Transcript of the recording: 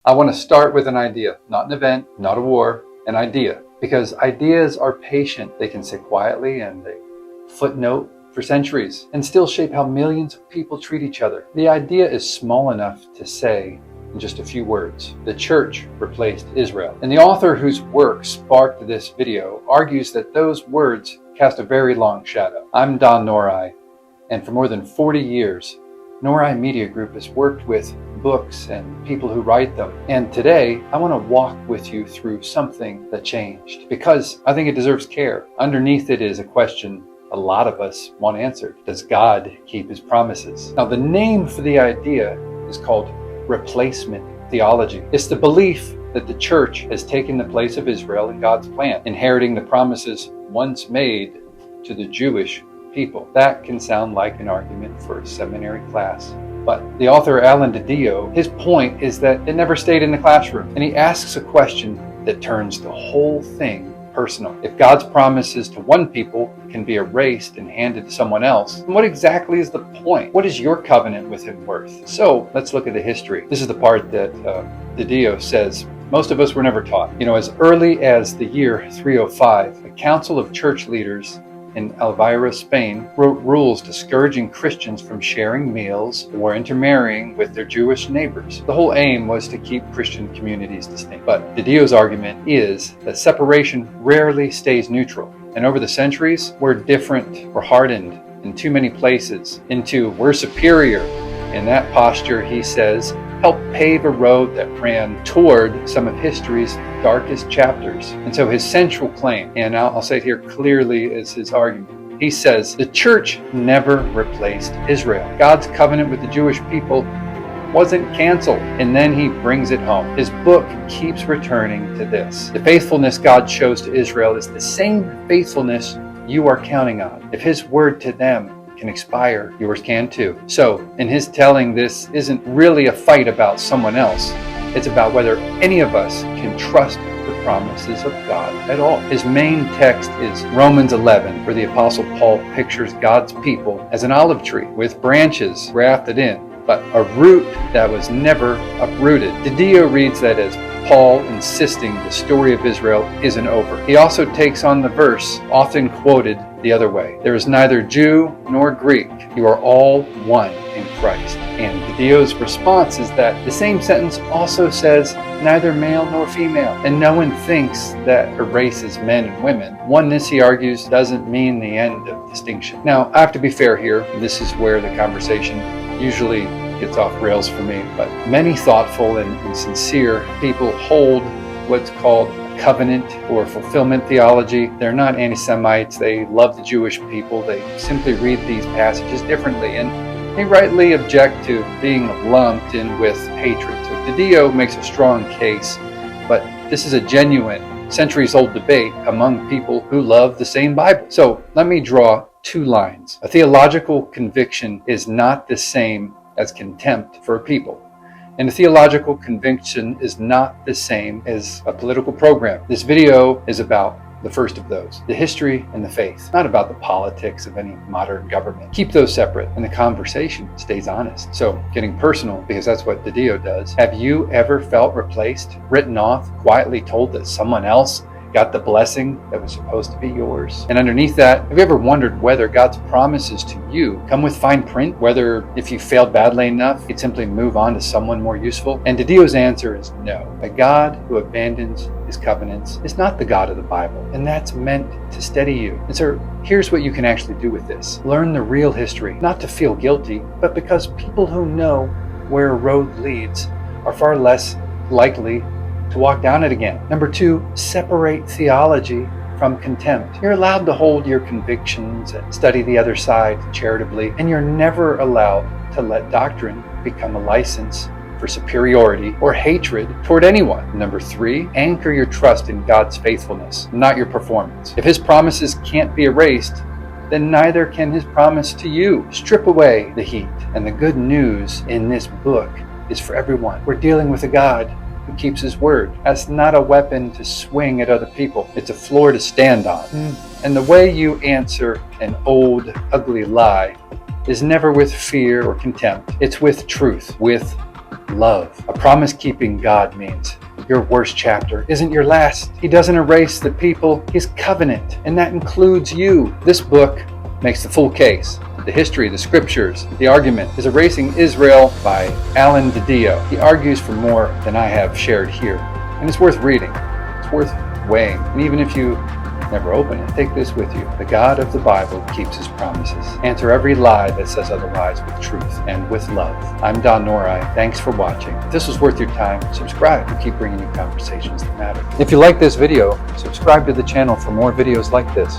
I want to start with an idea, not an event, not a war, an idea. Because ideas are patient. They can sit quietly and they footnote for centuries and still shape how millions of people treat each other. The idea is small enough to say in just a few words: the church replaced Israel. And the author whose work sparked this video argues that those words cast a very long shadow. I'm Nori, and for more than 40 years, Nori Media Group has worked with books and people who write them. And today, I want to walk with you through something that changed, because I think it deserves care. Underneath it is a question a lot of us want answered. Does God keep his promises? Now, the name for the idea is called Replacement Theology. It's the belief that the church has taken the place of Israel in God's plan, inheriting the promises once made to the Jewish people. That can sound like an argument for a seminary class. But the author Alan DiDio, his point is that it never stayed in the classroom. And he asks a question that turns the whole thing personal. If God's promises to one people can be erased and handed to someone else, then what exactly is the point? What is your covenant with him worth? So let's look at the history. This is the part that DiDio says most of us were never taught. As early as the year 305, a council of church leaders in Elvira, Spain, wrote rules discouraging Christians from sharing meals or intermarrying with their Jewish neighbors. The whole aim was to keep Christian communities distinct. But DiDio's argument is that separation rarely stays neutral. And over the centuries, we're different, we're hardened in too many places into we're superior. In that posture, he says, helped pave a road that ran toward some of history's darkest chapters. And so his central claim, and I'll say it here clearly, is his argument. He says, the church never replaced Israel. God's covenant with the Jewish people wasn't canceled. And then he brings it home. His book keeps returning to this. The faithfulness God shows to Israel is the same faithfulness you are counting on. If his word to them can expire, yours can too. So in his telling, this isn't really a fight about someone else. It's about whether any of us can trust the promises of God at all. His main text is Romans 11, where the Apostle Paul pictures God's people as an olive tree with branches grafted in, but a root that was never uprooted. DiDio reads that as Paul insisting the story of Israel isn't over. He also takes on the verse often quoted the other way. There is neither Jew nor Greek. You are all one in Christ. And DiDio's response is that the same sentence also says neither male nor female. And no one thinks that erases men and women. Oneness, he argues, doesn't mean the end of distinction. Now, I have to be fair here. This is where the conversation usually gets off rails for me. But many thoughtful and sincere people hold what's called covenant or fulfillment theology. They're not anti-Semites. They love the Jewish people. They simply read these passages differently, and they rightly object to being lumped in with hatred. So DiDio makes a strong case, but this is a genuine, centuries-old debate among people who love the same Bible. So let me draw two lines. A theological conviction is not the same as contempt for a people. And a theological conviction is not the same as a political program. This video is about the first of those, the history and the faith, not about the politics of any modern government. Keep those separate, and the conversation stays honest. So, getting personal, because that's what DiDio does. Have you ever felt replaced, written off, quietly told that someone else got the blessing that was supposed to be yours? And underneath that, have you ever wondered whether God's promises to you come with fine print? Whether if you failed badly enough, you'd simply move on to someone more useful? And DiDio's answer is no. A God who abandons his covenants is not the God of the Bible, and that's meant to steady you. And so here's what you can actually do with this. Learn the real history, not to feel guilty, but because people who know where a road leads are far less likely to walk down it again. Number two, separate theology from contempt. You're allowed to hold your convictions and study the other side charitably, and you're never allowed to let doctrine become a license for superiority or hatred toward anyone. Number three, anchor your trust in God's faithfulness, not your performance. If his promises can't be erased, then neither can his promise to you. Strip away the heat. And the good news in this book is for everyone. We're dealing with a God who keeps his word. That's not a weapon to swing at other people. It's a floor to stand on. And the way you answer an old, ugly lie is never with fear or contempt. It's with truth, with love. A promise-keeping God means your worst chapter isn't your last. He doesn't erase the people, His covenant, and that includes you. This book makes the full case. The history, the scriptures, the argument is Erasing Israel by Alan DiDio. He argues for more than I have shared here, and it's worth reading. It's worth weighing. And even if you never open it, take this with you. The God of the Bible keeps His promises. Answer every lie that says otherwise with truth and with love. I'm Nori. Thanks for watching. If this was worth your time, subscribe to keep bringing you conversations that matter. If you like this video, subscribe to the channel for more videos like this.